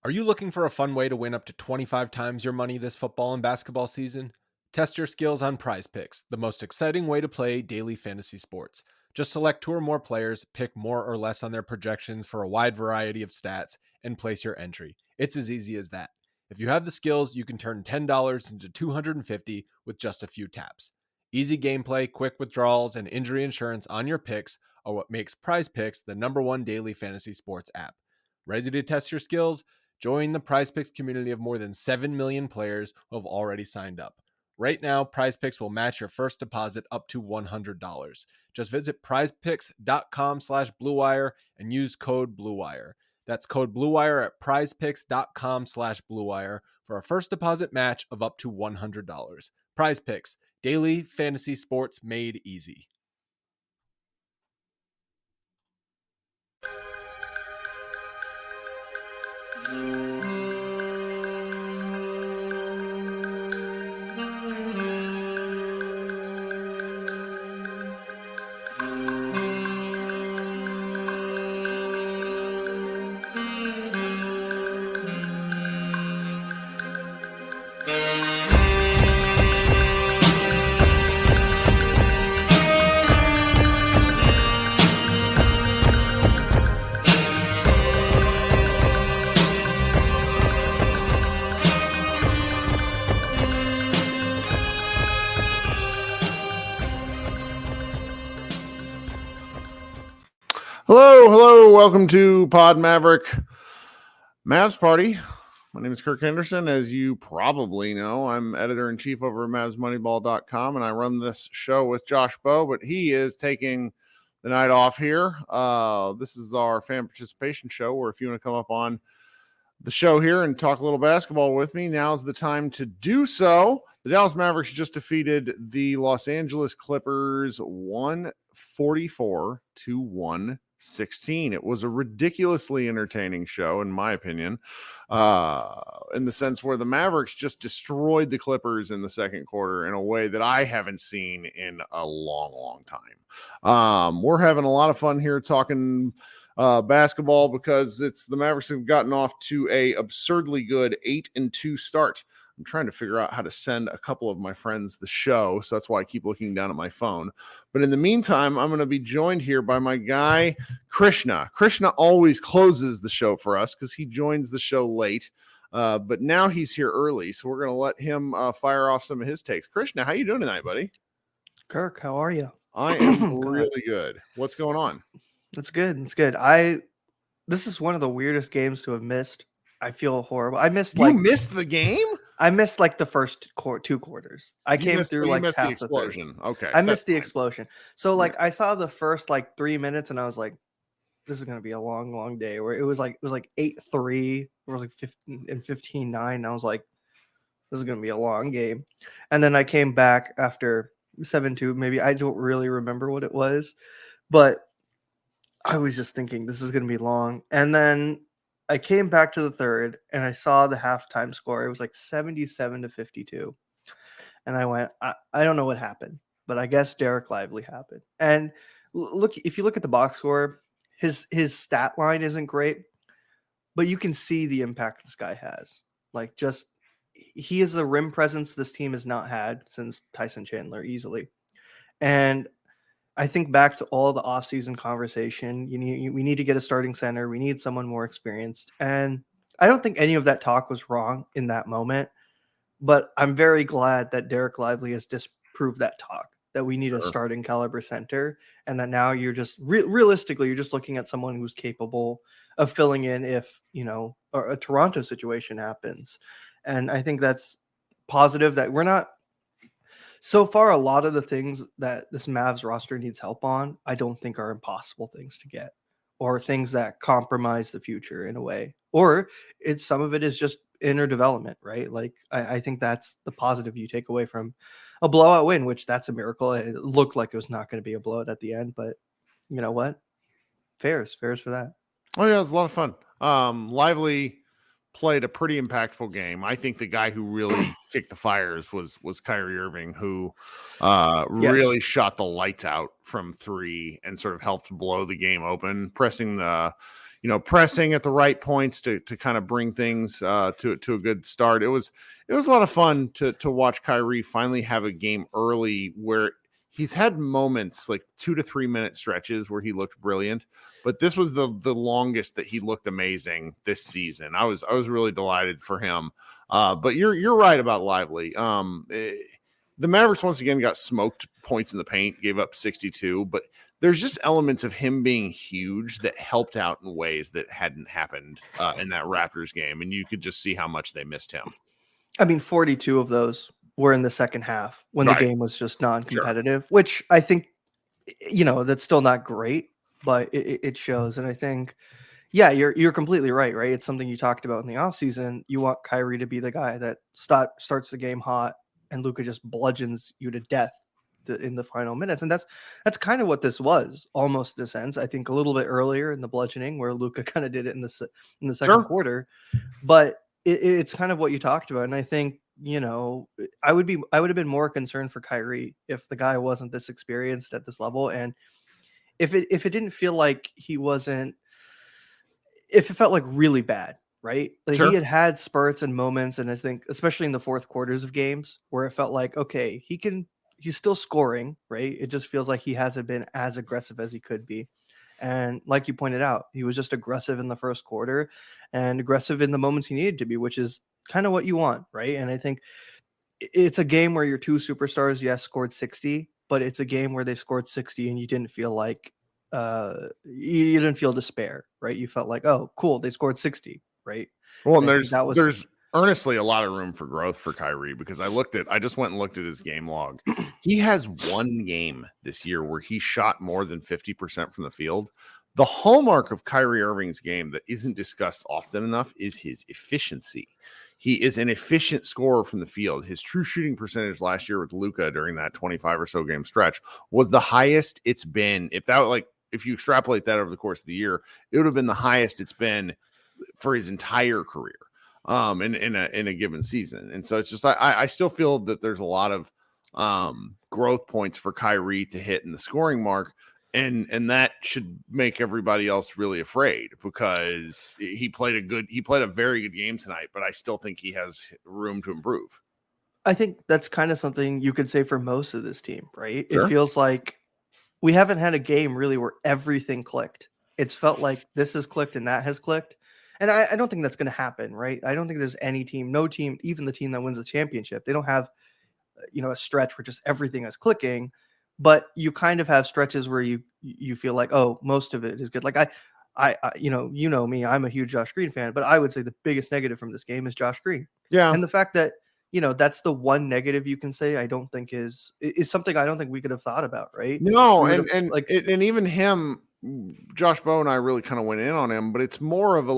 Are you looking for a fun way to win up to 25 times your money this football and basketball season? Test your skills on Prize Picks, the most exciting way to play daily fantasy sports. Just select two or more players, pick more or less on their projections for a wide variety of stats, and place your entry. It's as easy as that. If you have the skills, you can turn $10 into $250 with just a few taps. Easy gameplay, quick withdrawals, and injury insurance on your picks are what makes Prize Picks the #1 daily fantasy sports app. Ready to test your skills? Join the PrizePicks community of more than 7 million players who have already signed up. Right now, PrizePicks will match your first deposit up to $100. Just visit prizepicks.com/bluewire and use code BLUEWIRE. That's code BLUEWIRE at prizepicks.com/bluewire for a first deposit match of up to $100. PrizePicks, daily fantasy sports made easy. Hello, welcome to Pod Maverick Mavs Party. My name is Kirk Henderson. As you probably know, I'm editor-in-chief over at MavsMoneyball.com, and I run this show with Josh Bowe, but he is taking the night off here. This is our fan participation show, where if you want to come up on the show here and talk a little basketball with me, now's the time to do so. The Dallas Mavericks just defeated the Los Angeles Clippers 144-116. It was a ridiculously entertaining show, in my opinion, in the sense where the Mavericks just destroyed the Clippers in the second quarter in a way that I haven't seen in a long time. We're having a lot of fun here talking basketball because the Mavericks have gotten off to a absurdly good 8-2 start. I'm trying to figure out how to send a couple of my friends the show, so that's why I keep looking down at my phone. But in the meantime, I'm going to be joined here by my guy, Krishna. Krishna always closes the show for us because he joins the show late, but now he's here early, so we're going to let him fire off some of his takes. Krishna, how you doing tonight, buddy? Kirk, how are you? I am really good. What's going on? That's good. It's good. This is one of the weirdest games to have missed. I feel horrible. I missed You missed the game? I missed like the first two quarters. I came through like half the explosion. Okay. I missed the explosion. So like I saw the first like 3 minutes and I was like, this is gonna be a long day. Where it was like 8-3, it was like 15-9. And I was like, this is gonna be a long game. And then I came back after 7-2. Maybe I don't really remember what it was, but I was just thinking this is gonna be long. And then I came back to the third and I saw the halftime score. It was like 77-52. And I went, I don't know what happened, but I guess Derek Lively happened. And look, if you look at the box score, his stat line isn't great, but you can see the impact this guy has. Like he is a rim presence this team has not had since Tyson Chandler easily. And I think back to all the offseason conversation. We need to get a starting center. We need someone more experienced. And I don't think any of that talk was wrong in that moment. But I'm very glad that Derek Lively has disproved that talk, that we need a starting caliber center. And that now you're just realistically, you're just looking at someone who's capable of filling in if, a Toronto situation happens. And I think that's positive that we're not. So far, a lot of the things that this Mavs roster needs help on, I don't think are impossible things to get or things that compromise the future in a way. Or some of it is just inner development, right? Like, I think that's the positive you take away from a blowout win, which that's a miracle. It looked like it was not going to be a blowout at the end, but you know what? Fairs for that. Oh, yeah, it was a lot of fun. Lively played a pretty impactful game. I think the guy who really kicked the fires was Kyrie Irving, who really shot the lights out from three and sort of helped blow the game open, pressing the pressing at the right points to kind of bring things to a good start. It was a lot of fun to watch Kyrie finally have a game early where he's had moments like 2 to 3 minute stretches where he looked brilliant, but this was the longest that he looked amazing this season. I was really delighted for him. But you're right about Lively. The Mavericks once again got smoked points in the paint, gave up 62, but there's just elements of him being huge that helped out in ways that hadn't happened in that Raptors game, and you could just see how much they missed him. I mean, 42 of those were in the second half when Right. the game was just non-competitive, which I think, that's still not great, but it shows. And I think, yeah, you're completely right? It's something you talked about in the offseason. You want Kyrie to be the guy that starts the game hot, and Luka just bludgeons you to death in the final minutes. And that's kind of what this was, almost in a sense. I think a little bit earlier in the bludgeoning where Luka kind of did it in the second quarter, but it's kind of what you talked about. And I think, I would have been more concerned for Kyrie if the guy wasn't this experienced at this level. And if it didn't feel like if it felt like really bad, right? Like he had spurts and moments. And I think, especially in the fourth quarters of games where it felt like, okay, he's still scoring, right? It just feels like he hasn't been as aggressive as he could be. And like you pointed out, he was just aggressive in the first quarter and aggressive in the moments he needed to be, which is kind of what you want, right? And I think it's a game where your two superstars, yes, scored 60, but it's a game where they scored 60 and you didn't feel like you didn't feel despair, right? You felt like, oh, cool, they scored 60, right? Well, and there's earnestly a lot of room for growth for Kyrie because I just went and looked at his game log. He has one game this year where he shot more than 50% from the field. The hallmark of Kyrie Irving's game that isn't discussed often enough is his efficiency. He is an efficient scorer from the field. His true shooting percentage last year with Luka during that 25 or so game stretch was the highest it's been. If you extrapolate that over the course of the year, it would have been the highest it's been for his entire career. In a given season. And so it's just I still feel that there's a lot of growth points for Kyrie to hit in the scoring mark, and that should make everybody else really afraid because he played a very good game tonight, but I still think he has room to improve. I think that's kind of something you could say for most of this team, right? Sure. It feels like we haven't had a game really where everything clicked. It's felt like this has clicked and that has clicked. And I don't think that's going to happen, right? I don't think there's no team, even the team that wins the championship, they don't have, a stretch where just everything is clicking, but you kind of have stretches where you feel like, oh, most of it is good. Like I me, I'm a huge Josh Green fan, but I would say the biggest negative from this game is Josh Green. Yeah. And the fact that, that's the one negative you can say, I don't think is something I don't think we could have thought about, right? No, and even him, Josh Bowe and I really kind of went in on him, but it's more of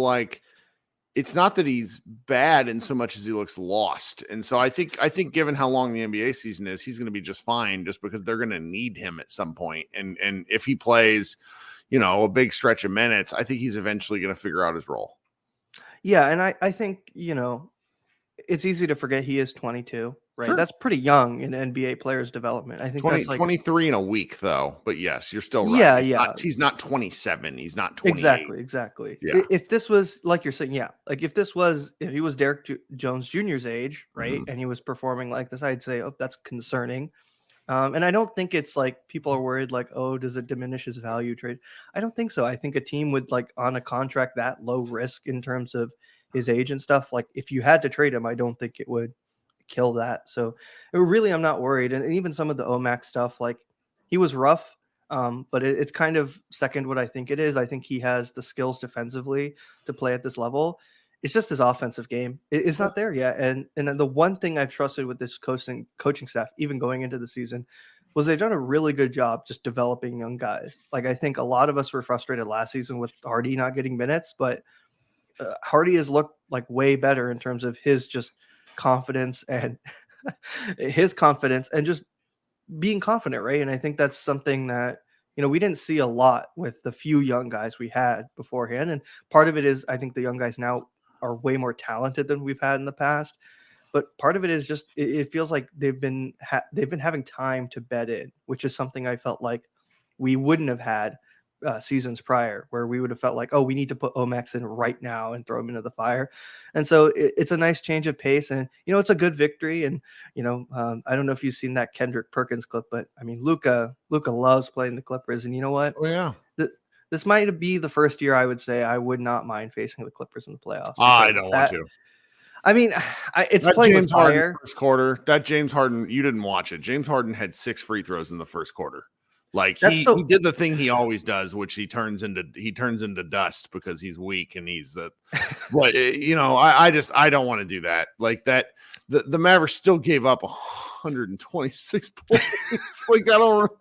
it's not that he's bad in so much as he looks lost. And so I think given how long the NBA season is, he's going to be just fine just because they're going to need him at some point. And if he plays, a big stretch of minutes, I think he's eventually going to figure out his role. Yeah. And I think, it's easy to forget he is 22, right? Sure. That's pretty young in NBA players' development. I think that's 23 in a week, though. But yes, you're still right. Yeah, he's not 27. He's not 28. Exactly. Yeah. If this was, like you're saying, like if he was Derek Jones Jr.'s age, right, mm-hmm. and he was performing like this, I'd say, oh, that's concerning. And I don't think it's like people are worried like, oh, does it diminish his value trade? I don't think so. I think a team would on a contract that low risk in terms of his age and stuff, like if you had to trade him, I don't think it would kill that. So really, I'm not worried. And even some of the OMAC stuff, like he was rough, but it's kind of second what I think it is. I think he has the skills defensively to play at this level. It's just his offensive game. It's not there yet. And the one thing I've trusted with this coaching staff, even going into the season, was they've done a really good job just developing young guys. Like I think a lot of us were frustrated last season with Hardy not getting minutes, but Hardy has looked like way better in terms of his just confidence and just being confident, right? And I think that's something that, we didn't see a lot with the few young guys we had beforehand. And part of it is I think the young guys now are way more talented than we've had in the past. But part of it is just it feels like they've been having time to bed in, which is something I felt like we wouldn't have had seasons prior, where we would have felt like, oh, we need to put Omex in right now and throw him into the fire. And so it's a nice change of pace, and it's a good victory. And I don't know if you've seen that Kendrick Perkins clip, but I mean, Luka loves playing the Clippers, and you know what? Oh yeah. This might be the first year I would say I would not mind facing the Clippers in the playoffs. I don't want to. I mean, it's that playing James with fire. Harden first quarter. That James Harden, you didn't watch it. James Harden had 6 free throws in the first quarter. Like he did the thing he always does, which he turns into dust because he's weak and he's the. But I don't want to do that. Like that, the Mavericks still gave up 126 points. Like I don't.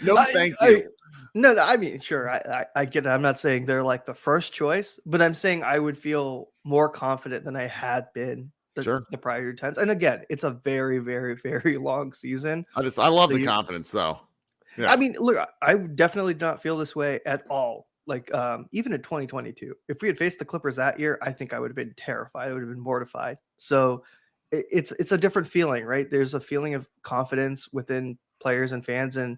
No, thank you. No, I mean, sure, I get it. I'm not saying they're like the first choice, but I'm saying I would feel more confident than I had been the prior times. And again, it's a very, very, very long season. I love the confidence though. Yeah. I mean, look, I definitely did not feel this way at all. Like even in 2022, if we had faced the Clippers that year, I think I would have been terrified. I would have been mortified. So it's a different feeling, right? There's a feeling of confidence within players and fans, and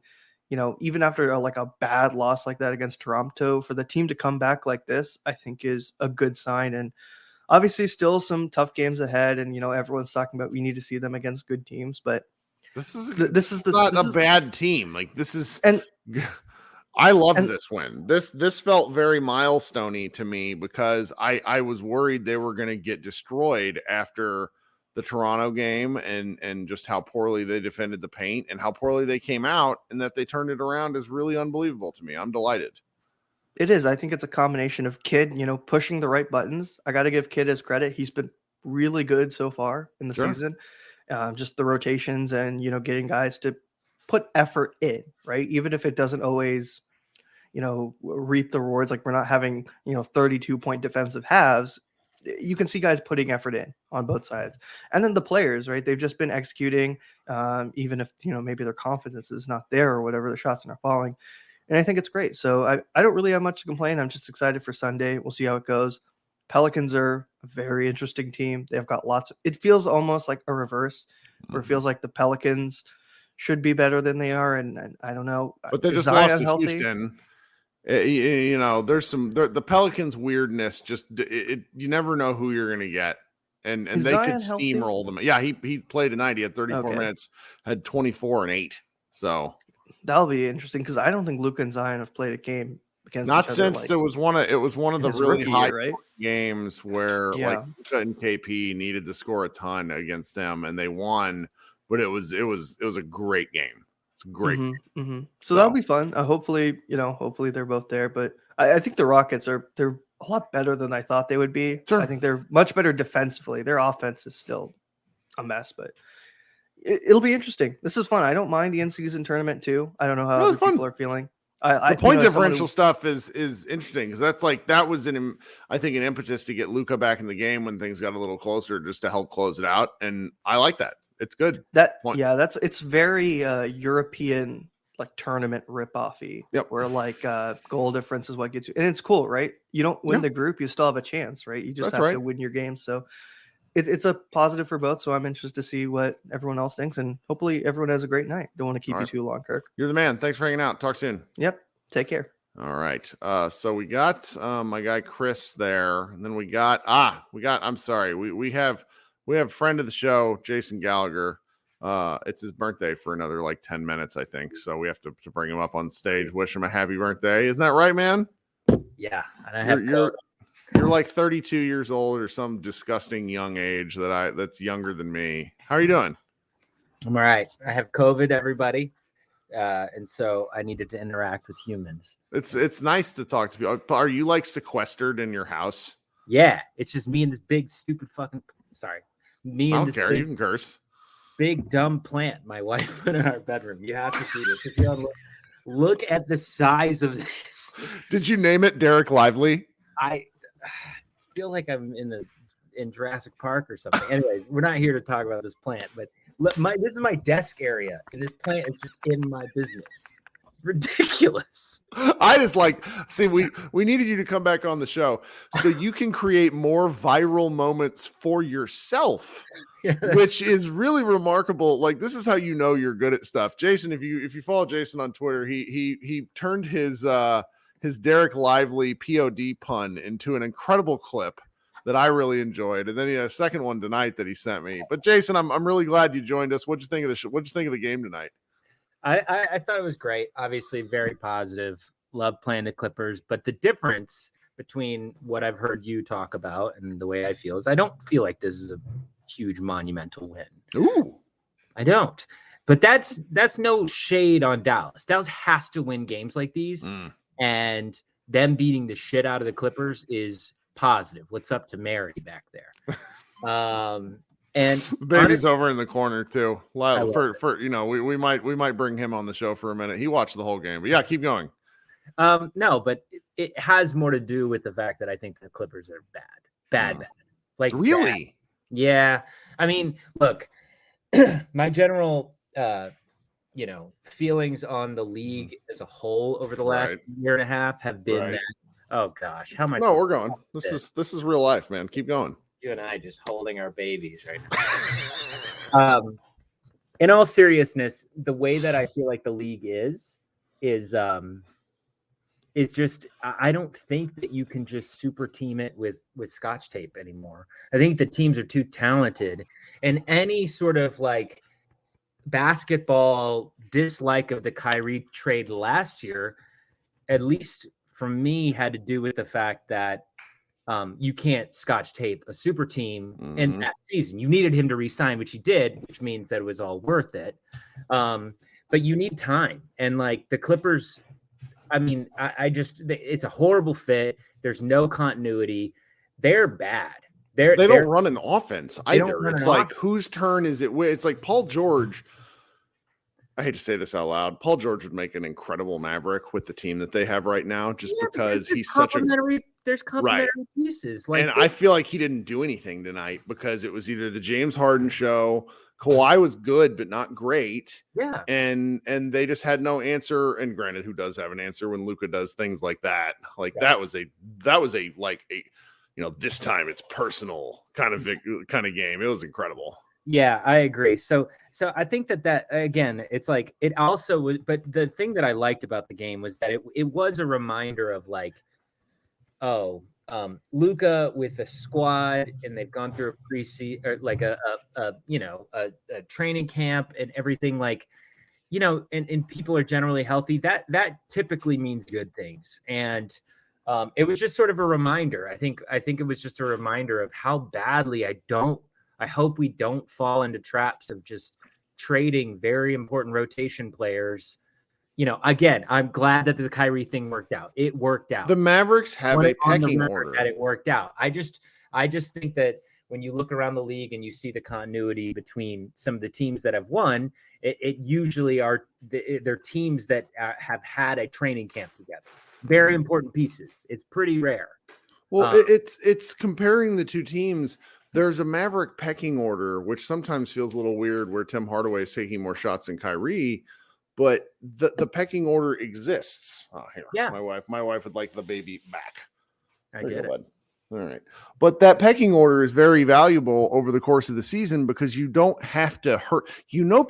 even after a bad loss like that against Toronto, for the team to come back like this, I think is a good sign. And obviously still some tough games ahead. And, everyone's talking about, we need to see them against good teams, but this is not a bad team. Like this is, and I love this win. This felt very milestone-y to me because I was worried they were going to get destroyed after the Toronto game and just how poorly they defended the paint and how poorly they came out, and that they turned it around is really unbelievable to me. I'm delighted. It is. I think it's a combination of Kidd, pushing the right buttons. I got to give Kidd his credit. He's been really good so far in the season. Just the rotations and, getting guys to put effort in, right? Even if it doesn't always, reap the rewards. Like we're not having, 32-point defensive halves. You can see guys putting effort in on both sides. And then the players, right? They've just been executing, even if, maybe their confidence is not there or whatever, the shots are not falling. And I think it's great. So I don't really have much to complain. I'm just excited for Sunday. We'll see how it goes. Pelicans are a very interesting team. They've got it feels almost like a reverse, where it feels like the Pelicans should be better than they are. And I don't know. But they just lost to Houston. There's the Pelicans weirdness. You never know who you're going to get, and they could steamroll them. Yeah, he played tonight. He had 34 minutes, had 24 and 8. So that'll be interesting because I don't think Luka and Zion have played a game against not each other, since it was one of the really high games where like Luka and KP needed to score a ton against them, and they won. But it was a great game. It's great. So that'll be fun. Hopefully they're both there. But I think the Rockets they're a lot better than I thought they would be. Sure. I think they're much better defensively. Their offense is still a mess, but it'll be interesting. This is fun. I don't mind the in-season tournament too. I don't know how other people are feeling. The point differential stuff is interesting because that was I think an impetus to get Luka back in the game when things got a little closer, just to help close it out, and I like that. It's good. It's very European like tournament rip-offy. Yep. Where goal difference is what gets you, and it's cool, right? You don't win the group, you still have a chance, right? You just have to win your game. So it's a positive for both. So I'm interested to see what everyone else thinks, and hopefully everyone has a great night. Don't want to keep you too long, Kirk. You're the man. Thanks for hanging out. Talk soon. Yep. Take care. All right. So we got my guy Chris there, and then we got I'm sorry. We have friend of the show, Jason Gallagher. It's his birthday for another 10 minutes, I think. So we have to bring him up on stage. Wish him a happy birthday. Isn't that right, man? Yeah. And you're like 32 years old or some disgusting young age that's younger than me. How are you doing? I'm all right. I have COVID, everybody. And so I needed to interact with humans. It's nice to talk to people. Are you sequestered in your house? Yeah. It's just me and this big, stupid fucking, sorry. Me and I don't care. You can curse. Big dumb plant my wife put in our bedroom. You have to see this. If you look at the size of this. Did you name it Derek Lively? I feel like I'm in Jurassic Park or something. Anyways, we're not here to talk about this plant, but this is my desk area, and this plant is just in my business. ridiculous. I just we needed you to come back on the show so you can create more viral moments for yourself, which is really remarkable. Like, this is how you know you're good at stuff. Jason, if you follow Jason on Twitter, he turned his Derek Lively POD pun into an incredible clip that I really enjoyed, and then he had a second one tonight that he sent me. But Jason, I'm really glad you joined us. What'd you think of the What'd you think of the game tonight? I thought it was great. Obviously, very positive. Love playing the Clippers. But the difference between what I've heard you talk about and the way I feel is I don't feel like this is a huge monumental win. Ooh. I don't. But that's no shade on Dallas. Dallas has to win games like these. And them beating the shit out of the Clippers is positive. What's up to Mary back there? And the baby's over in the corner too. For we might bring him on the show for a minute. He watched the whole game, but yeah, keep going. No, but it has more to do with the fact that I think the Clippers are bad. Like, really? Bad. Yeah. I mean, look, my general feelings on the league as a whole over the last year and a half have been that, oh gosh, how am I? No, we're going. This is real life, man. Keep going. You and I just holding our babies right now. In all seriousness, the way that I feel like the league is just, I don't think that you can just super team it with Scotch tape anymore. I think the teams are too talented, and any sort of like basketball dislike of the Kyrie trade last year, at least for me, had to do with the fact that you can't Scotch tape a super team in that season. You needed him to resign, which he did, which means that it was all worth it. But you need time. And like the Clippers, I mean, it's a horrible fit. There's no continuity. They're bad. They don't run an offense either. It's like, whose turn is it? It's like Paul George. I hate to say this out loud. Paul George would make an incredible Maverick with the team that they have right now, because he's such a there's complementary pieces. And I feel like he didn't do anything tonight because it was either the James Harden show. Kawhi was good, but not great. Yeah. And they just had no answer. And granted, who does have an answer when Luka does things like that? Like that was a this time it's personal kind of game. It was incredible. Yeah, I agree. So I think that again, it's like it also was, but the thing that I liked about the game was that it was a reminder of like, Luka with a squad, and they've gone through a preseason or like a training camp and everything, like, and people are generally healthy. That typically means good things. And it was just sort of a reminder. I think it was just a reminder of how badly I hope we don't fall into traps of just trading very important rotation players. Again, I'm glad that the Kyrie thing worked out. It worked out. The Mavericks have a pecking order. That it worked out. I just think that when you look around the league and you see the continuity between some of the teams that have won, it usually they're teams that have had a training camp together. Very important pieces. It's pretty rare. Well, it's comparing the two teams. There's a Maverick pecking order, which sometimes feels a little weird, where Tim Hardaway is taking more shots than Kyrie, but the pecking order exists. Oh, here, yeah. My wife would like the baby back. I get it. All right. But that pecking order is very valuable over the course of the season because you don't have to hurt.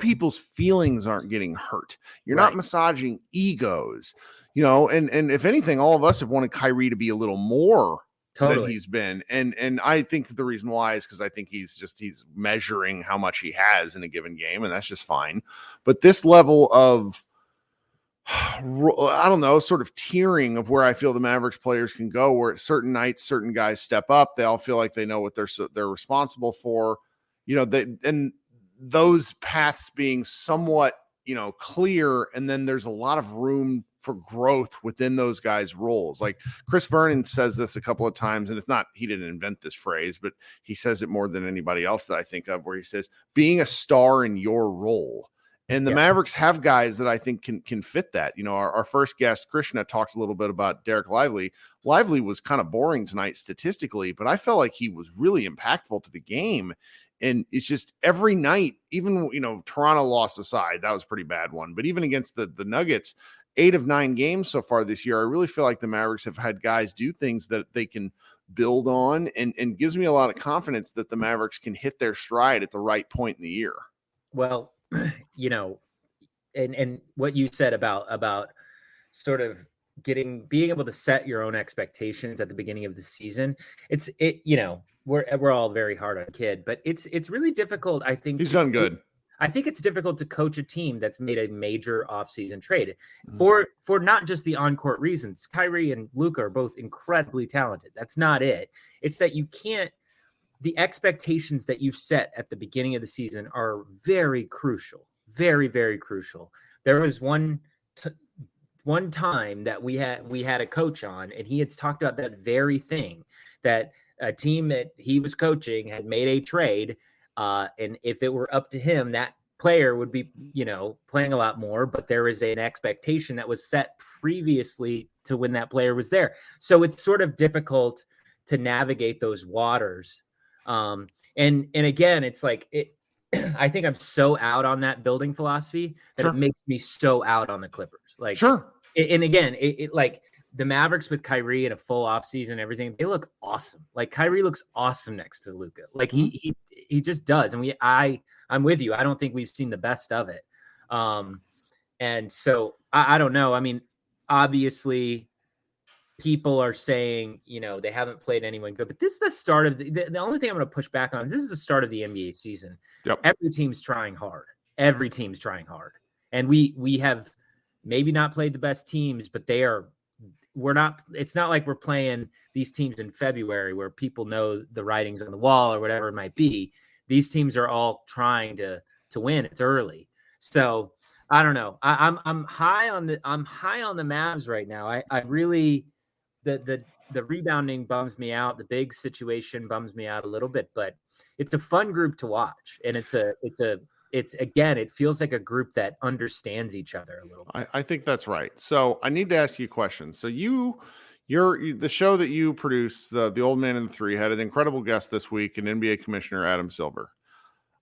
People's feelings aren't getting hurt. You're not massaging egos, and if anything, all of us have wanted Kyrie to be a little more than he's been. And I think the reason why is because I think he's measuring how much he has in a given game, and that's just fine. But this level of, I don't know, sort of tiering of where I feel the Mavericks players can go, where at certain nights, certain guys step up. They all feel like they know what they're responsible for, and those paths being somewhat, clear. And then there's a lot of room for growth within those guys' roles. Like Chris Vernon says this a couple of times, and it's not, he didn't invent this phrase, but he says it more than anybody else that I think of, where he says, being a star in your role. And the Mavericks have guys that I think can fit that. Our first guest, Krishna, talked a little bit about Derek Lively. Lively was kind of boring tonight statistically, but I felt like he was really impactful to the game. And it's just every night, even, Toronto lost aside, that was a pretty bad one. But even against the Nuggets, 8 of 9 games so far this year, I really feel like the Mavericks have had guys do things that they can build on, and gives me a lot of confidence that the Mavericks can hit their stride at the right point in the year. Well, you know, and what you said about sort of being able to set your own expectations at the beginning of the season. We're all very hard on Kid, but it's really difficult. I think He's done good. I think it's difficult to coach a team that's made a major offseason trade for not just the on-court reasons. Kyrie and Luka are both incredibly talented. That's not it. It's that the expectations that you've set at the beginning of the season are very crucial, very, very crucial. There was one time that we had a coach on, and he had talked about that very thing, that a team that he was coaching had made a trade. And if it were up to him, that player would be, playing a lot more, but there is an expectation that was set previously to when that player was there. So it's sort of difficult to navigate those waters. And again, it's like I think I'm so out on that building philosophy that it makes me so out on the Clippers. Like, sure. And again, it like the Mavericks with Kyrie in a full offseason and everything, they look awesome. Like Kyrie looks awesome next to Luka. Like he just does. And I'm with you. I don't think we've seen the best of it. And so I don't know. I mean, obviously people are saying, they haven't played anyone good, but this is the start of the only thing I'm going to push back on is this is the start of the NBA season. Yep. Every team's trying hard. And we have maybe not played the best teams, but it's not like we're playing these teams in February where people know the writings on the wall or whatever it might be. These teams are all trying to win. It's early. So I don't know. I'm high on the Mavs right now. I really, the rebounding bums me out. The big situation bums me out a little bit, but it's a fun group to watch. And it feels like a group that understands each other a little bit. I think that's right. So I need to ask you a question. So the show that you produce, the Old Man and the Three, had an incredible guest this week, an NBA Commissioner, Adam Silver.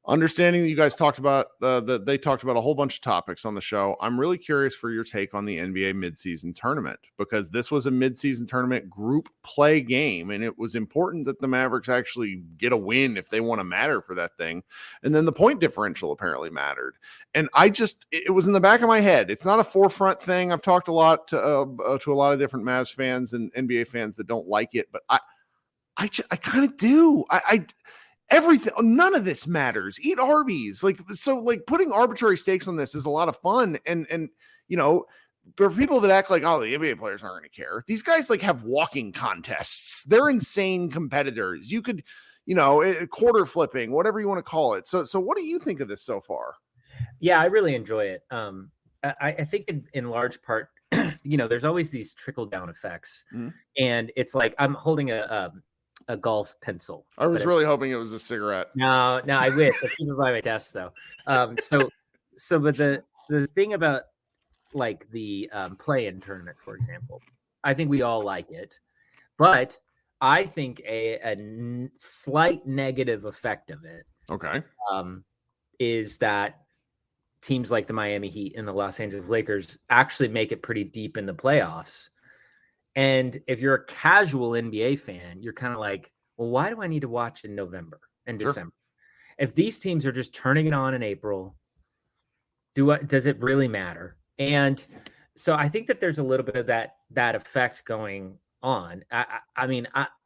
Understanding that you guys talked about they talked about a whole bunch of topics on the show. I'm really curious for your take on the NBA midseason tournament, because this was a midseason tournament group play game, and it was important that the Mavericks actually get a win if they want to matter for that thing. And then the point differential apparently mattered. And it was in the back of my head. It's not a forefront thing. I've talked a lot to a lot of different Mavs fans and NBA fans that don't like it, but I kind of do. Everything, none of this matters. Eat Arby's. Putting arbitrary stakes on this is a lot of fun. And for people that act like, oh, the NBA players aren't going to care. These guys have walking contests. They're insane competitors. You could, quarter flipping, whatever you want to call it. So what do you think of this so far? Yeah, I really enjoy it. I think in large part, there's always these trickle down effects, and it's like I'm holding a golf pencil. I was really hoping it was a cigarette. No, I wish. I keep it by my desk though. But the thing about the play-in tournament, for example, I think we all like it, but I think a slight negative effect of it, is that teams like the Miami Heat and the Los Angeles Lakers actually make it pretty deep in the playoffs. And if you're a casual NBA fan, you're kind of like, well, why do I need to watch in November and December? If these teams are just turning it on in April, does it really matter? And so I think that there's a little bit of that effect going on.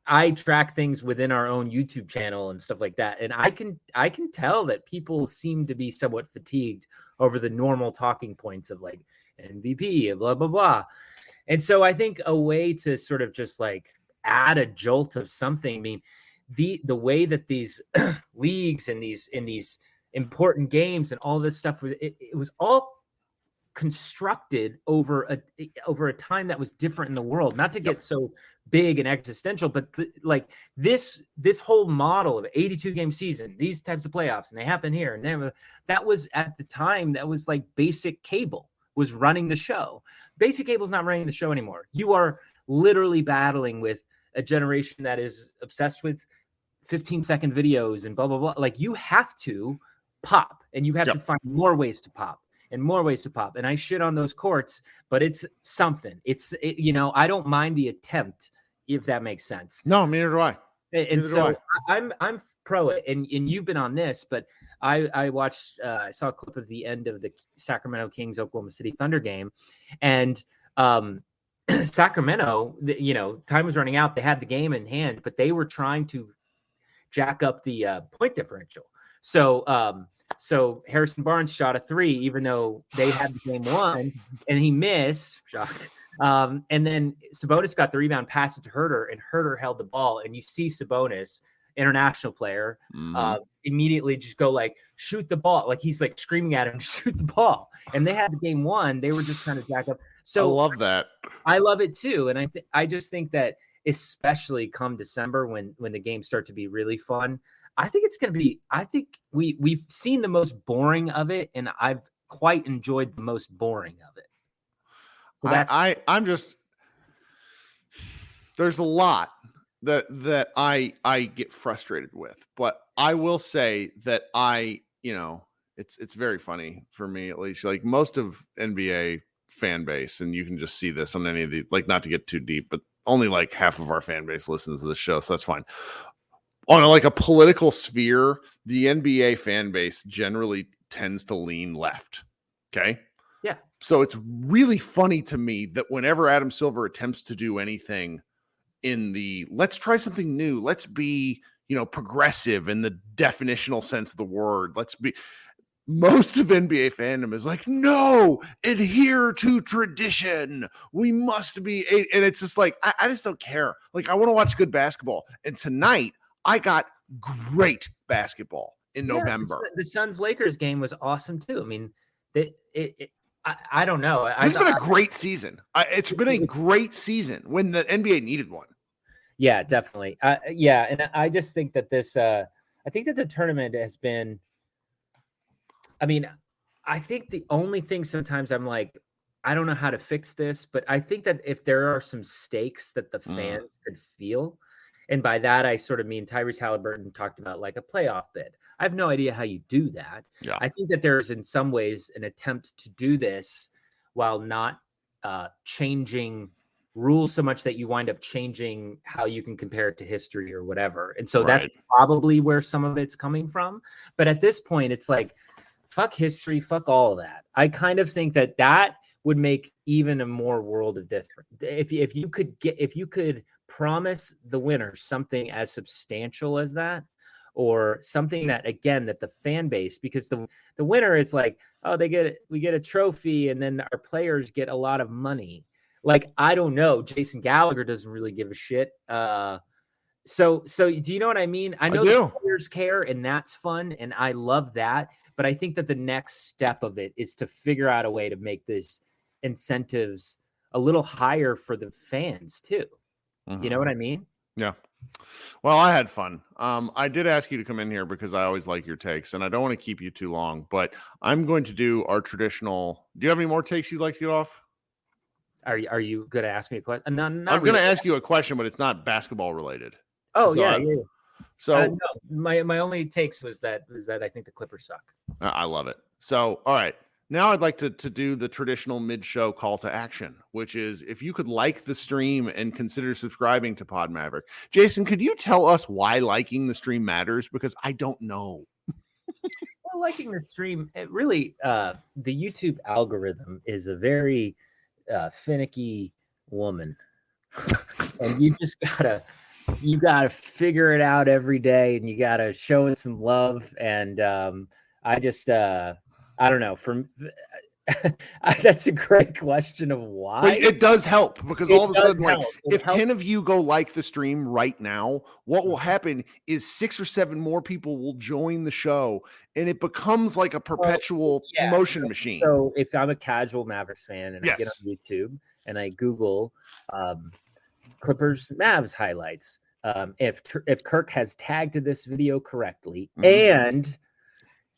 I track things within our own YouTube channel and stuff like that. And I can tell that people seem to be somewhat fatigued over the normal talking points of MVP and blah, blah, blah. And so I think a way to sort of just add a jolt of something, I mean, the way that these leagues and these important games and all this stuff, it was all constructed over a time that was different in the world, not to get so big and existential, but this whole model of 82 game season, these types of playoffs, and they happen here and there, that was at the time, that was basic cable was running the show. Basic cable's not running the show anymore. You are literally battling with a generation that is obsessed with 15-second videos and blah, blah, blah. You have to pop, and you have to find more ways to pop. and more ways to pop. And I shit on those courts, but it's something. I don't mind the attempt, if that makes sense. No, neither do I. And so I'm pro it, and you've been on this, but I watched, I saw a clip of the end of the Sacramento Kings Oklahoma City Thunder game, and Sacramento, time was running out. They had the game in hand, but they were trying to jack up the point differential. So Harrison Barnes shot a 3, even though they had the game won, and he missed. Shock. And then Sabonis got the rebound, passed it to Herter, and Herter held the ball. And you see Sabonis, international player, immediately just go like, shoot the ball. Like he's like screaming at him, shoot the ball. And they had the game won. They were just trying to jack up. So I love that. I love it too. And I just think that especially come December when the games start to be really fun, I think it's going to be, I think we've seen the most boring of it, and I've quite enjoyed the most boring of it. So I'm just, there's a lot that I get frustrated with, but I will say that it's very funny for me, at least, like most of NBA fan base, and you can just see this on any of these, like not to get too deep, but only like half of our fan base listens to the show, so that's fine. On a political sphere, the NBA fan base generally tends to lean left. Okay. Yeah. So it's really funny to me that whenever Adam Silver attempts to do anything in the let's try something new, let's be, progressive in the definitional sense of the word, most of NBA fandom is like, no, adhere to tradition. We must be, and it's just like, I just don't care. Like, I want to watch good basketball. And tonight, I got great basketball in November. The Suns-Lakers game was awesome too. I mean, I don't know. This has been a great season. It's been a great season when the NBA needed one. Yeah, definitely. And I just think that I think that the tournament has been, I mean, I think the only thing sometimes I'm like, I don't know how to fix this, but I think that if there are some stakes that the fans could feel, and by that, I sort of mean Tyrese Halliburton talked about like a playoff bid. I have no idea how you do that. Yeah. I think that there's in some ways an attempt to do this while not changing rules so much that you wind up changing how you can compare it to history or whatever. And so that's probably where some of it's coming from. But at this point, it's like, fuck history, fuck all of that. I kind of think that would make even a more world of difference. If you could promise the winner something as substantial as that, or something that, again, that the fan base, because the winner is like, oh, we get a trophy, and then our players get a lot of money. Like, I don't know, Jason Gallagher doesn't really give a shit. So do you know what I mean? I know the players care, and that's fun, and I love that. But I think that the next step of it is to figure out a way to make these incentives a little higher for the fans too. Mm-hmm. You know what I mean? Yeah. Well, I had fun. I did ask you to come in here because I always like your takes, and I don't want to keep you too long, but I'm going to do our traditional. Do you have any more takes you'd like to get off? Are you going to ask me a question? No, I'm going to ask you a question, but it's not basketball related. Oh, so yeah. So no, my only takes was that I think the Clippers suck. I love it. So, all right. Now I'd like to do the traditional mid-show call to action, which is if you could like the stream and consider subscribing to Pod Maverick. Jason, could you tell us why liking the stream matters? Because I don't know. Well, liking the stream, it really, the YouTube algorithm is a very finicky woman. And you just gotta figure it out every day, and you gotta show it some love. And I don't know. That's a great question of why. But it does help because all of a sudden, like, if 10 of you go like the stream right now, what will happen is 6 or 7 more people will join the show, and it becomes like a perpetual motion machine. So if I'm a casual Mavericks fan and I get on YouTube and I Google Clippers Mavs highlights, if Kirk has tagged this video correctly, and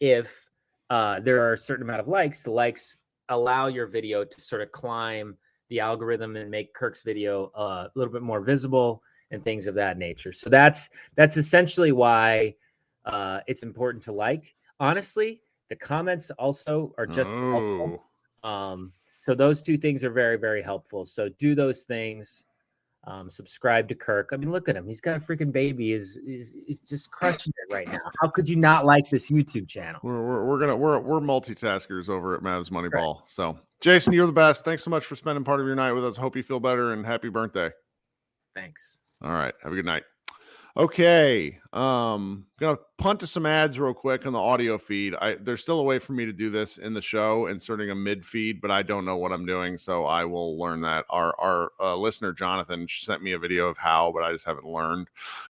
if there are a certain amount of likes, the likes allow your video to sort of climb the algorithm and make Kirk's video a little bit more visible and things of that nature. So that's essentially why it's important to like. Honestly, The comments also are just helpful. Oh, So those two things are very, very helpful. So do those things. Subscribe to Kirk. I mean, look at him. He's got a freaking baby. He's just crushing it right now. How could you not like this YouTube channel? we're multitaskers over at Mavs Moneyball. So, Jason, you're the best. Thanks so much for spending part of your night with us. Hope you feel better and happy birthday. Thanks. All right, have a good night. Okay, gonna punt to some ads real quick on the audio feed. There's still a way for me to do this in the show, inserting a mid feed, but I don't know what I'm doing, so I will learn that. Our listener Jonathan sent me a video of how, but I just haven't learned.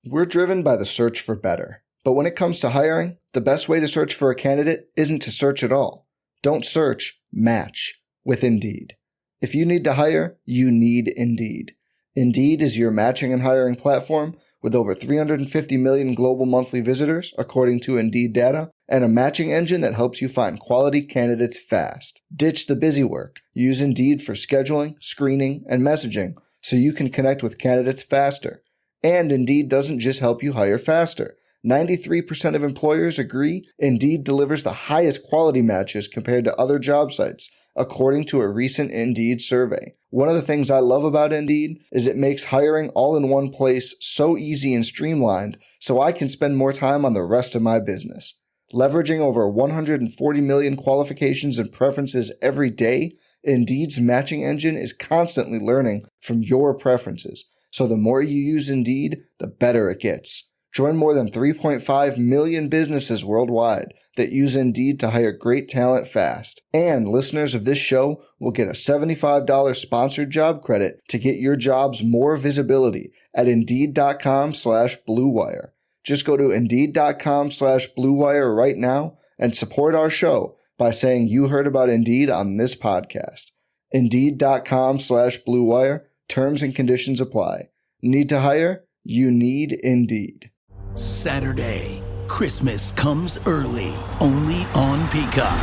We're driven by the search for better, but when it comes to hiring, the best way to search for a candidate isn't to search at all. Don't search, match with Indeed. If you need to hire, you need Indeed. Indeed is your matching and hiring platform with over 350 million global monthly visitors, according to Indeed data, and a matching engine that helps you find quality candidates fast. Ditch the busy work. Use Indeed for scheduling, screening, and messaging so you can connect with candidates faster. And Indeed doesn't just help you hire faster. 93% of employers agree Indeed delivers the highest quality matches compared to other job sites, according to a recent Indeed survey. One of the things I love about Indeed is it makes hiring all in one place so easy and streamlined so I can spend more time on the rest of my business. Leveraging over 140 million qualifications and preferences every day, Indeed's matching engine is constantly learning from your preferences. So the more you use Indeed, the better it gets. Join more than 3.5 million businesses worldwide that use Indeed to hire great talent fast. And listeners of this show will get a $75 sponsored job credit to get your jobs more visibility at Indeed.com/Blue Wire. Just go to Indeed.com/Blue Wire right now and support our show by saying you heard about Indeed on this podcast. Indeed.com/Blue Wire. Terms and conditions apply. Need to hire? You need Indeed. Saturday, Christmas comes early, only on Peacock.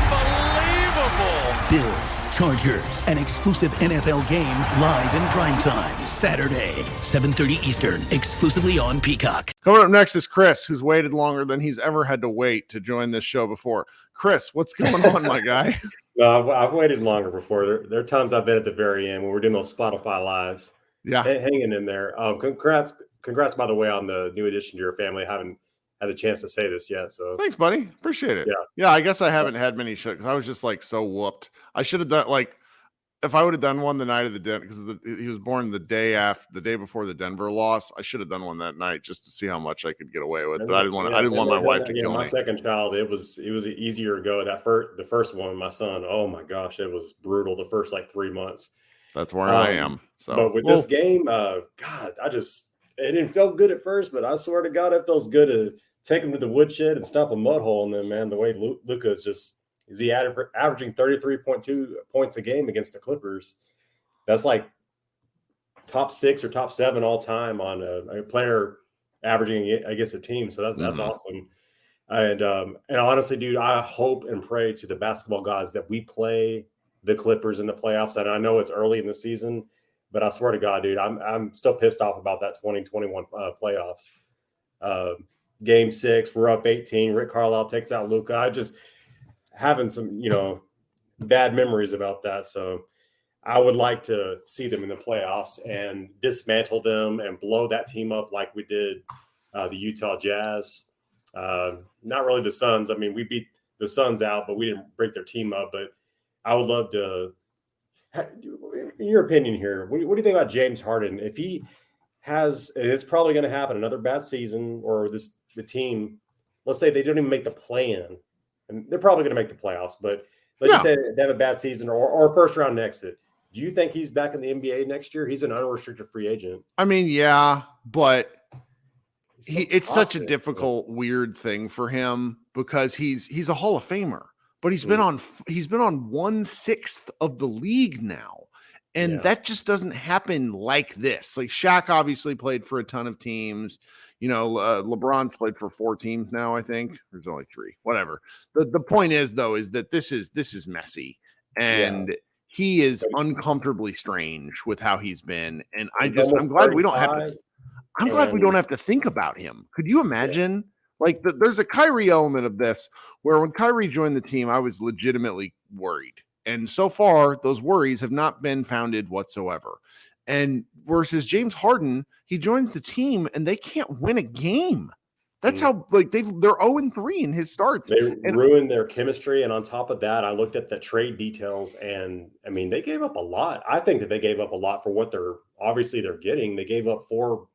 Unbelievable! Bills, Chargers, an exclusive NFL game live in primetime. Saturday, 7:30 Eastern, exclusively on Peacock. Coming up next is Chris, who's waited longer than he's ever had to wait to join this show before. Chris, what's going on, my guy? No, I've waited longer before. There are times I've been at the very end when we're doing those Spotify lives. Yeah, hanging in there. Congrats, by the way, on the new addition to your family. I haven't had the chance to say this yet. So thanks, buddy. Appreciate it. Yeah. I guess I haven't had many shit because I was just like so whooped. I should have done if I would have done one the night of the Denver, because he was born the day before the Denver loss. I should have done one that night just to see how much I could get away with. But I didn't want my wife to kill me. My second child, it was easier to go. The first one, my son. Oh my gosh, it was brutal. The first 3 months. That's where I am. So, but with this game, God, it didn't feel good at first, but I swear to God, it feels good to take him to the woodshed and stop a mud hole. And then, man, the way Luka is averaging 33.2 points a game against the Clippers. That's like top 6 or top 7 all time on a player averaging against a team. So that's awesome. And honestly, dude, I hope and pray to the basketball gods that we play the Clippers in the playoffs. And I know it's early in the season, but I swear to God, dude, I'm still pissed off about that 2021 playoffs. Game 6, we're up 18. Rick Carlisle takes out Luka. I just having some, bad memories about that. So I would like to see them in the playoffs and dismantle them and blow that team up like we did the Utah Jazz. Not really the Suns. I mean, we beat the Suns out, but we didn't break their team up. But I would love to, in your opinion here, what do you think about James Harden? If he has, and it's probably going to happen, another bad season, or the team, let's say they don't even make the play-in, and they're probably going to make the playoffs, but let's just say they have a bad season or first round exit. Do you think he's back in the NBA next year? He's an unrestricted free agent. I mean, yeah, but it's such a difficult, weird thing for him because he's a Hall of Famer. But he's been on 1/6 of the league now. And that just doesn't happen like this. Like Shaq obviously played for a ton of teams. LeBron played for 4 teams now, I think. There's only 3. Whatever. The point is, though, is that this is messy. And he is uncomfortably strange with how he's been. And I'm glad we don't have to think about him. Could you imagine Like there's a Kyrie element of this where when Kyrie joined the team, I was legitimately worried. And so far, those worries have not been founded whatsoever. And versus James Harden, he joins the team and they can't win a game. That's how like they're 0-3 in his starts. They ruined their chemistry. And on top of that, I looked at the trade details and I mean, they gave up a lot. I think that they gave up a lot for what they're getting. They gave up 4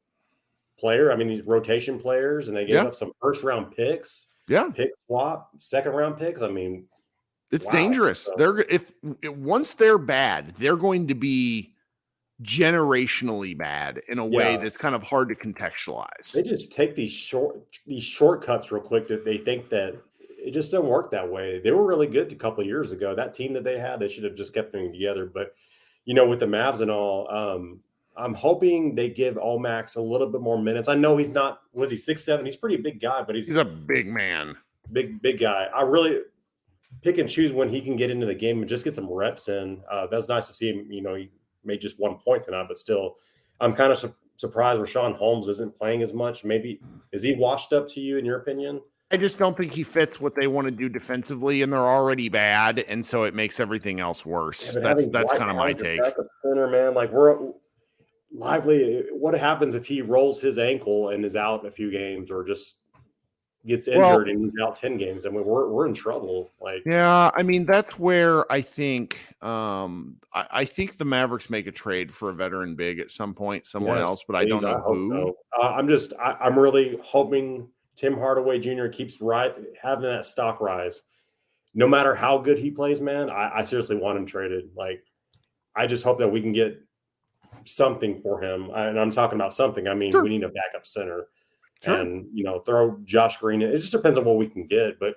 these rotation players, and they gave up some first round picks. Yeah. Pick swap, second round picks. I mean, it's dangerous. So, once they're bad, they're going to be generationally bad in a way that's kind of hard to contextualize. They just take these shortcuts real quick that they think that it just doesn't work that way. They were really good a couple of years ago. That team that they had, they should have just kept them together. But with the Mavs and all, I'm hoping they give Max a little bit more minutes. I know he's not. Was he 6'7"? He's a pretty big guy, but he's a big man, big guy. I really pick and choose when he can get into the game and just get some reps in. That's nice to see him. He made just 1 point tonight, but still, I'm kind of surprised Rashawn Holmes isn't playing as much. Maybe is he washed up to you in your opinion? I just don't think he fits what they want to do defensively, and they're already bad, and so it makes everything else worse. Yeah, that's kind of my take. Center, man, like we're Lively. What happens if he rolls his ankle and is out in a few games, or just gets injured and he's out 10 games? I mean, we're in trouble. Like, yeah, I mean, that's where I think I think the Mavericks make a trade for a veteran big at some point, someone else, but I don't know who. So. I'm really hoping Tim Hardaway Jr. keeps having that stock rise. No matter how good he plays, man, I seriously want him traded. Like, I just hope that we can get something for him. And I'm talking about something. I mean, we need a backup center. Sure. And, throw Josh Green in. It just depends on what we can get. But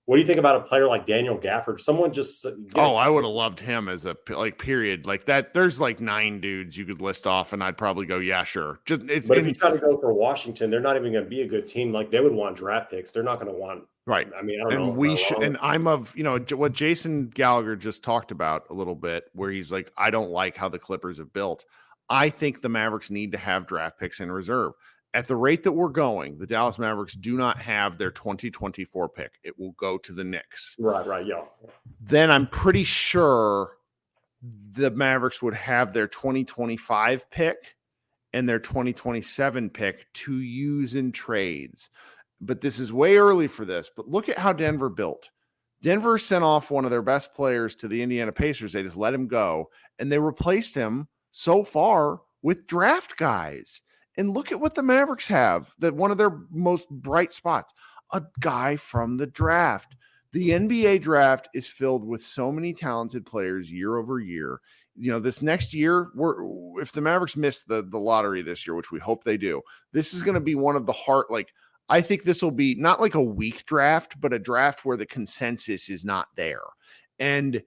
what do you think about a player like Daniel Gafford? Someone just I would have loved him as a period like that. There's like 9 dudes you could list off, and I'd probably go, yeah, sure. But if you try to go for Washington, they're not even going to be a good team. Like, they would want draft picks. They're not going to want right. I mean, I don't know. We should, and I'm of what Jason Gallagher just talked about a little bit, where he's like, I don't like how the Clippers have built. I think the Mavericks need to have draft picks in reserve. At the rate that we're going, the Dallas Mavericks do not have their 2024 pick. It will go to the Knicks. Right, yeah. Then I'm pretty sure the Mavericks would have their 2025 pick and their 2027 pick to use in trades. But this is way early for this. But look at how Denver built. Denver sent off one of their best players to the Indiana Pacers. They just let him go, and they replaced him so far with draft guys. And look at what the Mavericks have, that one of their most bright spots, a guy from the draft. The NBA draft is filled with so many talented players year over year. This next year, if the Mavericks miss the lottery this year, which we hope they do, this is going to be one of the I think this will be not like a weak draft, but a draft where the consensus is not there. And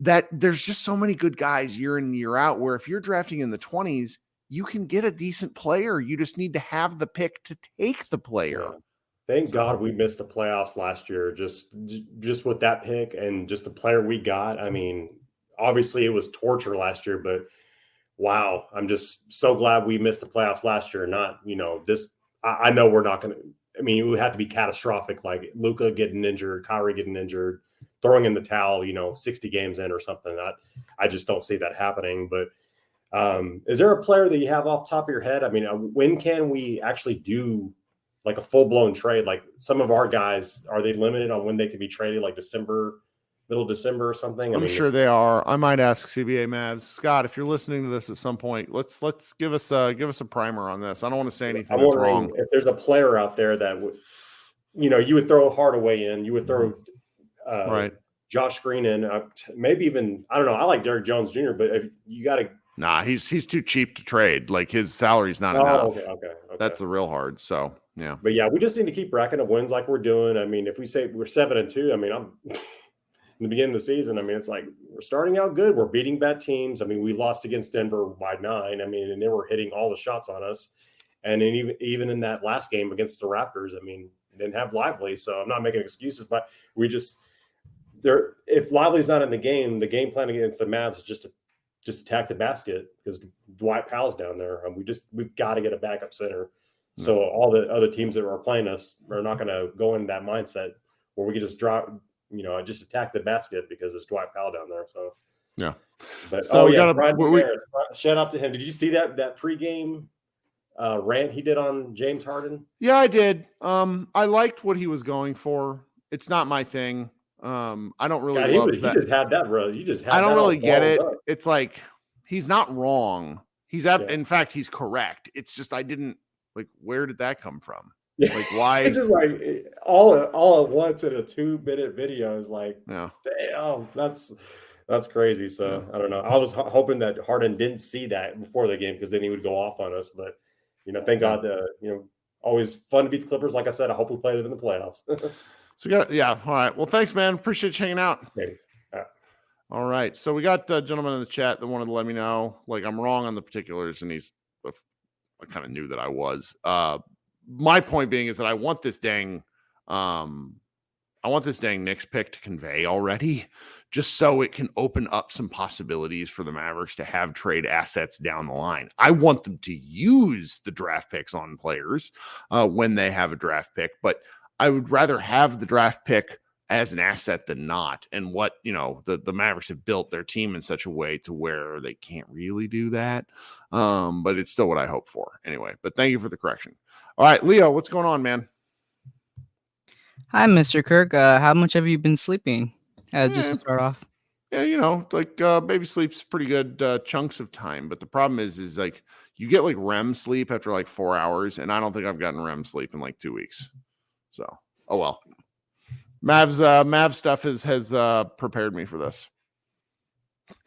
that there's just so many good guys year in and year out, where if you're drafting in the 20s, you can get a decent player. You just need to have the pick to take the player. Yeah. Thank God we missed the playoffs last year, just with that pick and just the player we got. I mean, obviously it was torture last year, but wow, I'm just so glad we missed the playoffs last year. Not, this. I know we're not going to. I mean, it would have to be catastrophic, like Luka getting injured, Kyrie getting injured, throwing in the towel, 60 games in or something. I just don't see that happening. But is there a player that you have off the top of your head? I mean, when can we actually do like a full-blown trade? Like, some of our guys, are they limited on when they can be traded, like middle December or something? I'm sure they are. I might ask CBA Mavs. Scott, if you're listening to this at some point, let's give us a primer on this. I don't want to say anything that's wrong. If there's a player out there that would, you would throw Hardaway in, you would throw right. Josh Green in, maybe even, I don't know. I like Derrick Jones Jr., but if you got to. Nah, he's too cheap to trade. Like, his salary's not enough. Okay. That's the real hard. So yeah. But yeah, we just need to keep racking up wins like we're doing. I mean, if we say we're 7-2, I mean, I'm in the beginning of the season. I mean, it's like we're starting out good. We're beating bad teams. I mean, we lost against Denver by 9. I mean, and they were hitting all the shots on us. And then even in that last game against the Raptors, I mean, didn't have Lively. So I'm not making excuses, but if Lively's not in the game plan against the Mavs is just attack the basket, because Dwight Powell's down there. We've got to get a backup center. So all the other teams that are playing us are not going to go in that mindset where we can just drop, just attack the basket because it's Dwight Powell down there. So yeah. But so Brian Davis, shout out to him. Did you see that pregame rant he did on James Harden? Yeah, I did. I liked what he was going for. It's not my thing. I don't really love that. He just had that, bro. You just had I don't that really get it. up. It's like he's not wrong. In fact, he's correct. It's just I didn't where did that come from? Yeah. Like why? It's just like all at once in a 2-minute video is like, yeah. Damn, that's crazy. So I don't know. I was hoping that Harden didn't see that before the game because then he would go off on us. But thank God, always fun to beat the Clippers. Like I said, I hope we play them in the playoffs. So all right. Well, thanks, man. Appreciate you hanging out. Thanks. All right. So we got a gentleman in the chat that wanted to let me know, I'm wrong on the particulars, and I kind of knew that I was. My point being is that I want this dang Knicks pick to convey already, just so it can open up some possibilities for the Mavericks to have trade assets down the line. I want them to use the draft picks on players when they have a draft pick, but I would rather have the draft pick as an asset than not. And what, the Mavericks have built their team in such a way to where they can't really do that. But it's still what I hope for anyway, but thank you for the correction. All right, Leo, what's going on, man? Hi, Mr. Kirk. How much have you been sleeping? Just to start off. Yeah, baby sleep's pretty good chunks of time. But the problem is you get REM sleep after 4 hours. And I don't think I've gotten REM sleep in 2 weeks. So, oh well. Mavs stuff has prepared me for this.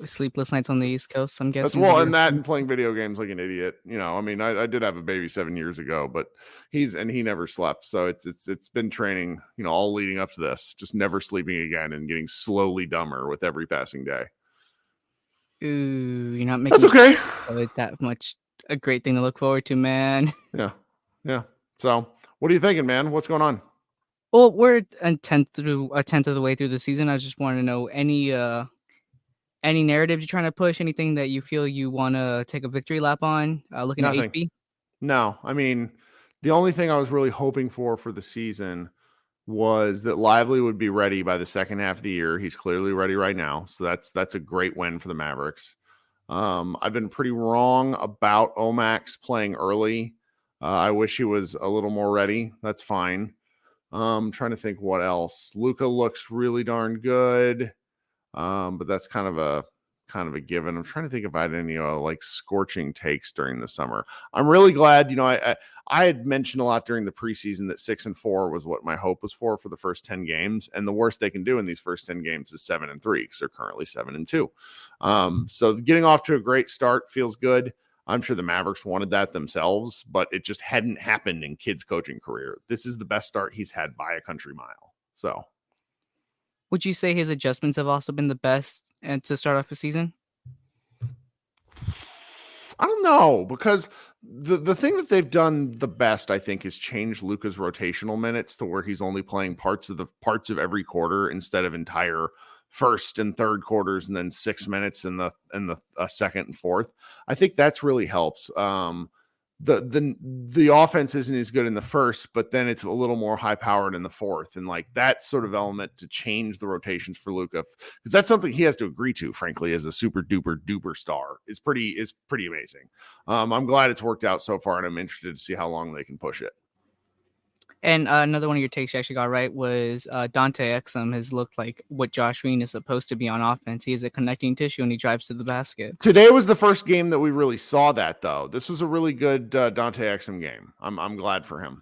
Sleepless nights on the East Coast, I'm guessing. And playing video games like an idiot. I did have a baby 7 years ago, but he never slept. So it's been training, all leading up to this, just never sleeping again and getting slowly dumber with every passing day. Ooh, you're not making that's okay. That much a great thing to look forward to, man. Yeah. So what are you thinking, man? What's going on? Well, we're a tenth of the way through the season. I just want to know any narratives you're trying to push, anything that you feel you want to take a victory lap on, looking Nothing. at HB? No, I mean, the only thing I was really hoping for the season was that Lively would be ready by the second half of the year. He's clearly ready right now. So that's a great win for the Mavericks. I've been pretty wrong about Omax playing early. I wish he was a little more ready. That's fine. I'm trying to think what else. Luka looks really darn good. But that's kind of a given. I'm trying to think if I had any scorching takes during the summer. I'm really glad, I had mentioned a lot during the preseason that 6-4 was what my hope was for the first 10 games. And the worst they can do in these first 10 games is 7-3 because they're currently 7-2. So getting off to a great start feels good. I'm sure the Mavericks wanted that themselves, but it just hadn't happened in Kidd's coaching career. This is the best start he's had by a country mile. So. Would you say his adjustments have also been the best and to start off the season? I don't know, because the thing that they've done the best, I think, is change Luka's rotational minutes to where he's only playing parts of every quarter instead of entire first and third quarters and then 6 minutes in the second and fourth. I think that's really helps. The offense isn't as good in the first, but then it's a little more high powered in the fourth. And that sort of element to change the rotations for Luka, because that's something he has to agree to, frankly, as a super duper star is pretty amazing. I'm glad it's worked out so far, and I'm interested to see how long they can push it. And another one of your takes you actually got right was Dante Exum has looked like what Josh Green is supposed to be on offense. He is a connecting tissue and he drives to the basket. Today was the first game that we really saw that, though. This was a really good Dante Exum game. I'm glad for him.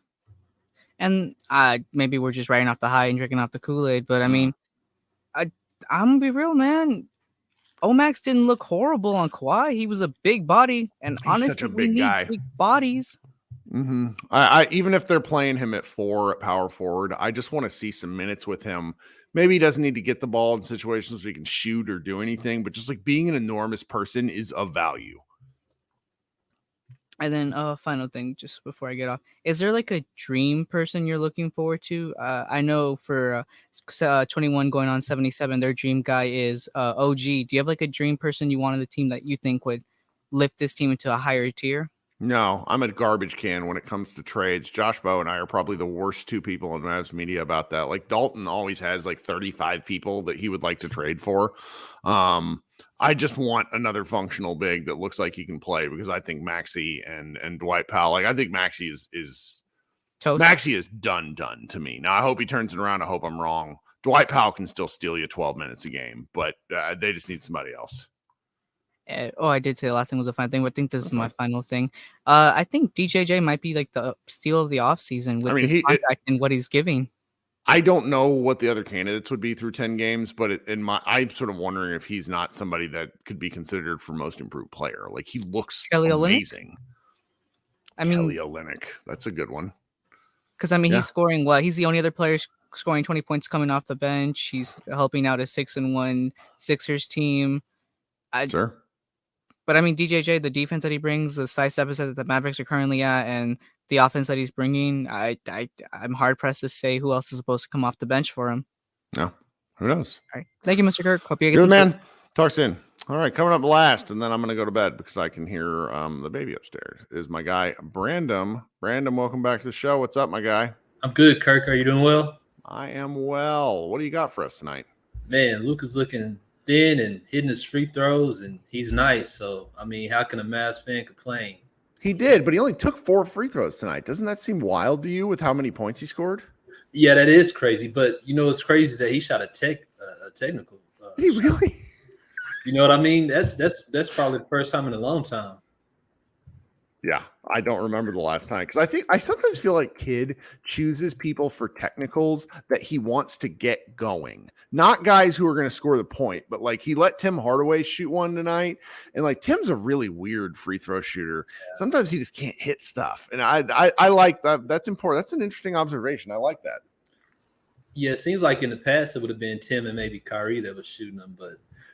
And maybe we're just riding off the high and drinking off the Kool-Aid, but I mean, I'm going to be real, man. Omax didn't look horrible on Kawhi. He was a big body, and He's honestly, such a big guy. big bodies. Mm-hmm. I even if they're playing him at power forward, I just want to see some minutes with him. Maybe he doesn't need to get the ball in situations where he can shoot or do anything, but just being an enormous person is of value. And then final thing, just before I get off, is there a dream person you're looking forward to? I know for 21 going on 77, their dream guy is OG. Do you have a dream person you want on the team that you think would lift this team into a higher tier? No, I'm a garbage can when it comes to trades. Josh Bowe and I are probably the worst two people in Mavs media about that. Like Dalton always has like 35 people that he would like to trade for. I just want another functional big that looks like he can play because I think Maxey and Dwight Powell, like I think Maxey is Toast. Maxey is done to me. Now I hope he turns it around. I hope I'm wrong. Dwight Powell can still steal you 12 minutes a game, but they just need somebody else. I did say the last thing was a fine thing, but I think this is my final thing. I think DJJ might be like the steal of the offseason with his contract and what he's giving. I don't know what the other candidates would be through 10 games, but I'm sort of wondering if he's not somebody that could be considered for most improved player. Like he looks amazing. Kelly Olynyk, that's a good one. Because he's scoring what? He's the only other player scoring 20 points coming off the bench. He's helping out a 6-1 Sixers team. Sure. But DJJ, the defense that he brings, the size deficit that the Mavericks are currently at, and the offense that he's bringing, I'm hard pressed to say who else is supposed to come off the bench for him. No, who knows? All right, thank you, Mr. Kirk. Hope you get good man. Talk soon. All right, coming up last, and then I'm going to go to bed because I can hear the baby upstairs. Is my guy Brandon? Brandon, welcome back to the show. What's up, my guy? I'm good, Kirk. Are you doing well? I am well. What do you got for us tonight? Man, Luka's looking thin and hitting his free throws, and he's nice. So, how can a Mavs fan complain? He did, but he only took 4 free throws tonight. Doesn't that seem wild to you with how many points he scored? Yeah, that is crazy. But what's crazy is that he shot a technical. Did he really? You know what I mean? That's probably the first time in a long time. Yeah, I don't remember the last time because I sometimes feel like Kidd chooses people for technicals that he wants to get going, not guys who are going to score the point. But like he let Tim Hardaway shoot one tonight, and like Tim's a really weird free throw shooter. Yeah. Sometimes he just can't hit stuff, and I like that. That's important. That's an interesting observation. I like that. Yeah, it seems like in the past it would have been Tim and maybe Kyrie that was shooting them, but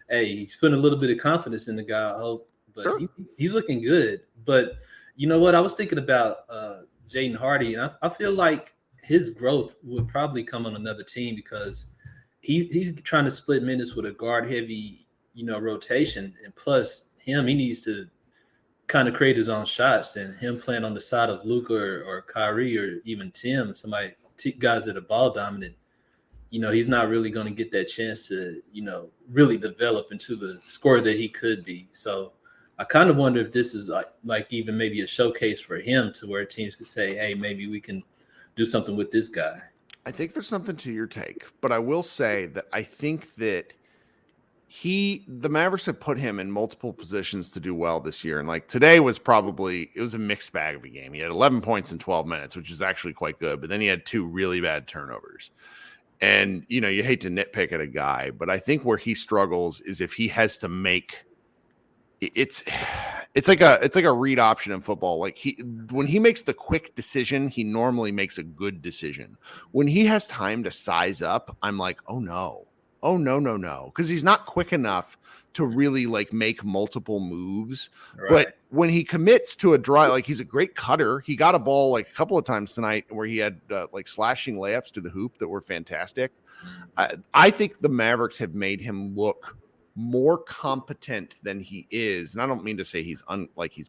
hey, he's putting a little bit of confidence in the guy. I hope, but sure. He's looking good, but. You know what? I was thinking about Jaden Hardy, and I feel like his growth would probably come on another team because he's trying to split minutes with a guard-heavy, rotation. And plus, he needs to kind of create his own shots. And him playing on the side of Luka or Kyrie or even Tim, guys that are ball dominant, he's not really going to get that chance to, really develop into the scorer that he could be. So, I kind of wonder if this is like even maybe a showcase for him to where teams could say, hey, maybe we can do something with this guy. I think there's something to your take, but I will say that I think that the Mavericks have put him in multiple positions to do well this year. And like today it was a mixed bag of a game. He had 11 points in 12 minutes, which is actually quite good. But then he had 2 really bad turnovers. And, you hate to nitpick at a guy, but I think where he struggles is if he has to make it's like a read option in football. Like when he makes the quick decision, he normally makes a good decision. When he has time to size up, I'm like, oh no, because he's not quick enough to really like make multiple moves. Right. But when he commits to a drive, like he's a great cutter. He got a ball like a couple of times tonight where he had like slashing layups to the hoop that were fantastic. I think the Mavericks have made him look more competent than he is. And I don't mean to say he's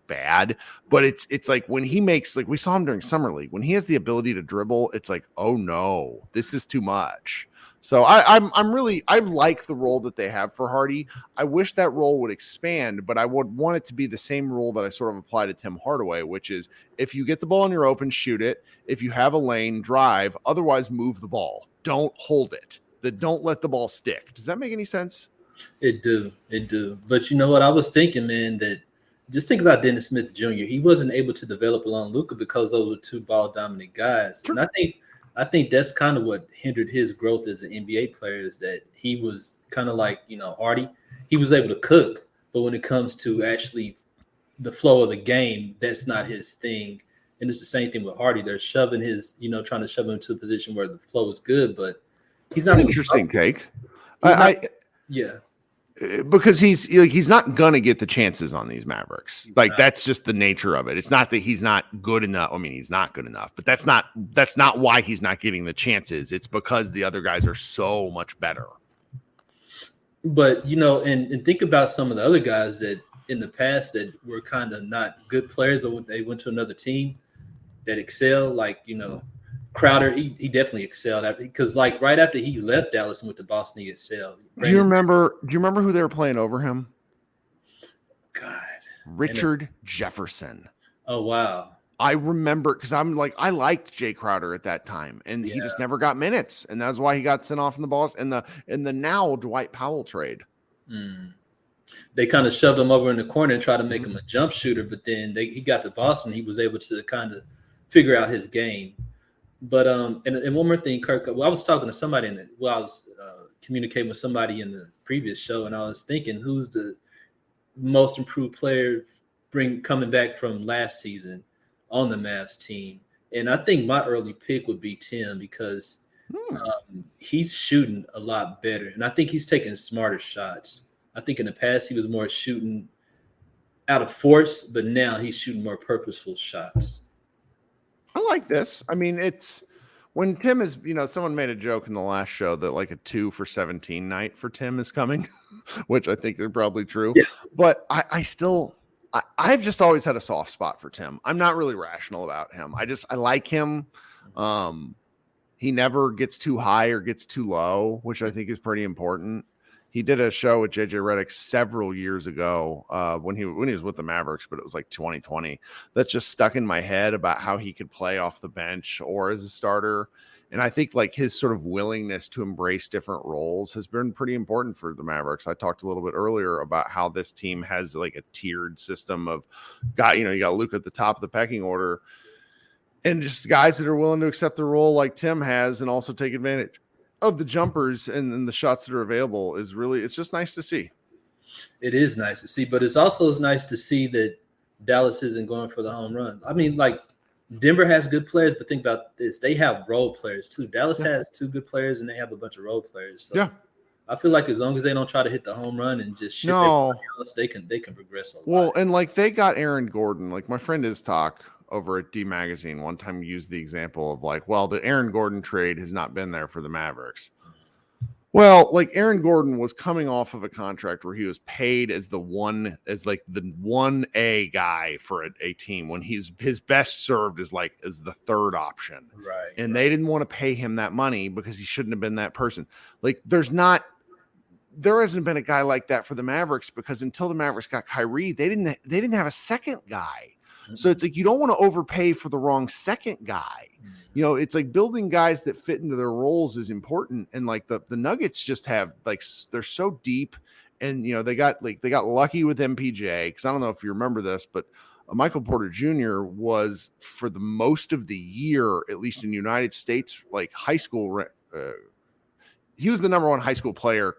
bad, but it's like when he makes, like we saw him during Summer League, when he has the ability to dribble, it's like, oh no, this is too much. So I like the role that they have for Hardy. I wish that role would expand, but I would want it to be the same role that I sort of apply to Tim Hardaway, which is if you get the ball in your open, shoot it. If you have a lane, drive. Otherwise, move the ball. Don't hold it. Don't let the ball stick. Does that make any sense? It do. But you know what? I was thinking, man, that just think about Dennis Smith Jr. He wasn't able to develop along Luka because those were 2 ball dominant guys. Sure. And I think that's kind of what hindered his growth as an NBA player is that he was kind of like, Hardy. He was able to cook, but when it comes to actually the flow of the game, that's not his thing. And it's the same thing with Hardy. They're shoving trying to shove him to a position where the flow is good, but he's not an interesting take. Yeah. Because he's not gonna get the chances on these Mavericks. Like that's just the nature of it. It's not that he's not good enough. I mean, he's not good enough, but that's not why he's not getting the chances. It's because the other guys are so much better. But and think about some of the other guys that in the past that were kind of not good players, but when they went to another team that excel, like, Crowder, he definitely excelled because like right after he left Dallas and went to Boston, he excelled. Do you remember who they were playing over him? God. Richard Jefferson. Oh wow. I remember because I liked Jay Crowder at that time, and he just never got minutes, and that's why he got sent off in the balls in the now Dwight Powell trade. They kind of shoved him over in the corner and tried to make him a jump shooter, but then he got to Boston. He was able to kind of figure out his game. But and one more thing, Kirk. Well, I was talking to somebody I was communicating with somebody in the previous show, and I was thinking, who's the most improved player coming back from last season on the Mavs team? And I think my early pick would be Tim because he's shooting a lot better, and I think he's taking smarter shots. I think in the past he was more shooting out of force, but now he's shooting more purposeful shots. I like this. I mean, it's when Tim is, someone made a joke in the last show that like a 2 for 17 night for Tim is coming, which I think is probably true. Yeah. But I've just always had a soft spot for Tim. I'm not really rational about him. I like him. He never gets too high or gets too low, which I think is pretty important. He did a show with JJ Redick several years ago when he was with the Mavericks, but it was like 2020. That just stuck in my head about how he could play off the bench or as a starter. And I think like his sort of willingness to embrace different roles has been pretty important for the Mavericks. I talked a little bit earlier about how this team has like a tiered system of you got Luka at the top of the pecking order and just guys that are willing to accept the role like Tim has and also take advantage of the jumpers and the shots that are available it's just nice to see. It is nice to see, but it's also nice to see that Dallas isn't going for the home run. I mean, like Denver has good players, but think about this. They have role players too. Dallas has 2 good players and they have a bunch of role players. So I feel like as long as they don't try to hit the home run and just shit everybody else, they can progress a lot. Well, and like they got Aaron Gordon. Like my friend Talk over at D Magazine one time used the example of like, well, the Aaron Gordon trade has not been there for the Mavericks. Well, like Aaron Gordon was coming off of a contract where he was paid as the 1A guy for a team when his best served as the third option. Right. And they didn't want to pay him that money because he shouldn't have been that person. Like there hasn't been a guy like that for the Mavericks because until the Mavericks got Kyrie, they didn't have a second guy. So it's like you don't want to overpay for the wrong second guy. It's like building guys that fit into their roles is important. And like the Nuggets just have they're so deep and they got lucky with MPJ because I don't know if you remember this, but Michael Porter Jr. was for the most of the year, at least in the United States, like high school, he was the number 1 high school player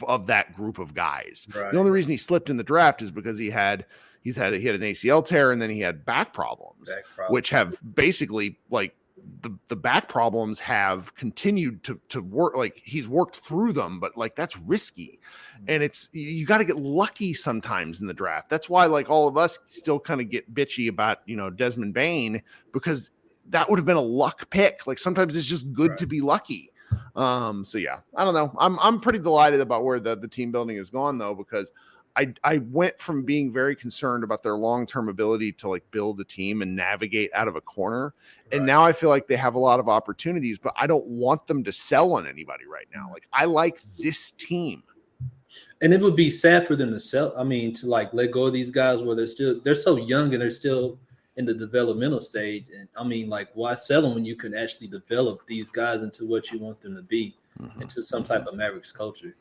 of that group of guys. Right. The only reason he slipped in the draft is because he had an ACL tear and then he had back problems. Which have basically like the back problems have continued to work. Like he's worked through them, but like that's risky. And you got to get lucky sometimes in the draft. That's why like all of us still kind of get bitchy about, Desmond Bane because that would have been a luck pick. Like sometimes it's just good to be lucky. So yeah, I don't know. I'm pretty delighted about where the team building has gone though, because I went from being very concerned about their long-term ability to like build a team and navigate out of a corner. And now I feel like they have a lot of opportunities, but I don't want them to sell on anybody right now. Like I like this team. And it would be sad for them to sell. I mean, to like let go of these guys where they're so young and they're still in the developmental stage. And I mean, like why sell them when you can actually develop these guys into what you want them to be, into some type of Mavericks culture.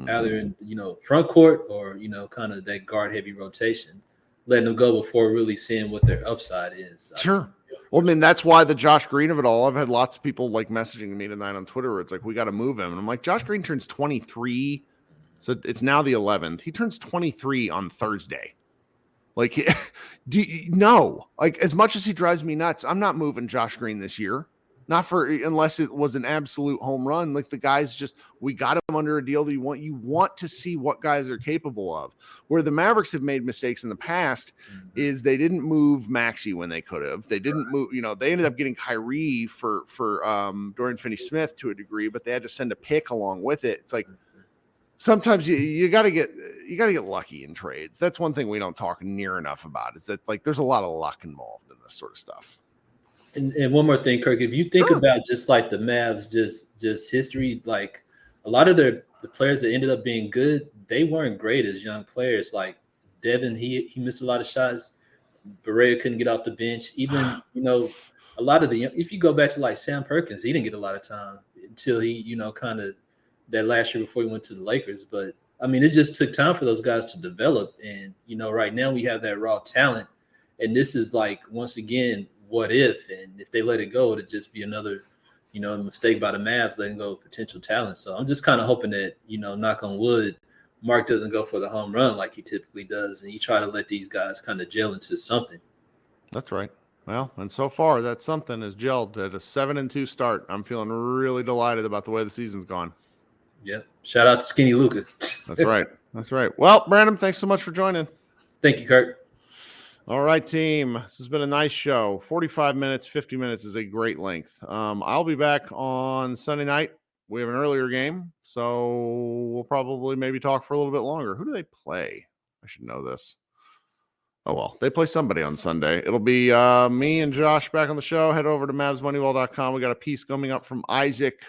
Either in front court or kind of that guard heavy rotation, letting them go before really seeing what their upside is. Sure. Well, I mean that's why the Josh Green of it all. I've had lots of people like messaging me tonight on Twitter where it's like we got to move him, and I'm like Josh Green turns 23, so it's now the 11th. He turns 23 on Thursday. Like, like as much as he drives me nuts, I'm not moving Josh Green this year. Not unless it was an absolute home run. Like the guys we got him under a deal that you want to see what guys are capable of. Where the Mavericks have made mistakes in the past is they didn't move Maxey when they could have. They didn't move, they ended up getting Kyrie for Dorian Finney-Smith to a degree, but they had to send a pick along with it. It's like, sometimes you got to get lucky in trades. That's one thing we don't talk near enough about, is that like there's a lot of luck involved in this sort of stuff. And one more thing, Kirk, if you think about just like the Mavs, just history, like a lot of the players that ended up being good, they weren't great as young players. Like Devin, he missed a lot of shots. Berea couldn't get off the bench. Even, a lot of if you go back to like Sam Perkins, he didn't get a lot of time until he, kind of that last year before he went to the Lakers. But I mean, it just took time for those guys to develop. And, right now we have that raw talent. And this is like, once again, what if? And if they let it go, it'd just be another, mistake by the Mavs letting go of potential talent. So I'm just kind of hoping that, knock on wood, Mark doesn't go for the home run like he typically does, and you try to let these guys kind of gel into something. That's right. Well, and so far that something has gelled at a 7-2 start. I'm feeling really delighted about the way the season's gone. Yep. Shout out to Skinny Luka. That's right. That's right. Well, Brandon, thanks so much for joining. Thank you, Kirk. All right, team. This has been a nice show. 45 minutes, 50 minutes is a great length. I'll be back on Sunday night. We have an earlier game, so we'll probably maybe talk for a little bit longer. Who do they play? I should know this. Oh, well, they play somebody on Sunday. It'll be me and Josh back on the show. Head over to MavsMoneyball.com. We got a piece coming up from Isaac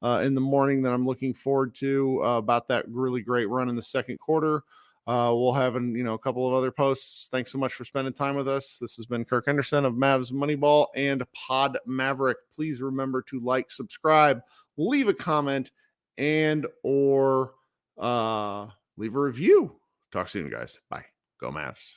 in the morning that I'm looking forward to about that really great run in the second quarter. We'll have a couple of other posts. Thanks so much for spending time with us. This has been Kirk Henderson of Mavs Moneyball and Pod Maverick. Please remember to like, subscribe, leave a comment, and or leave a review. Talk soon, guys. Bye. Go Mavs.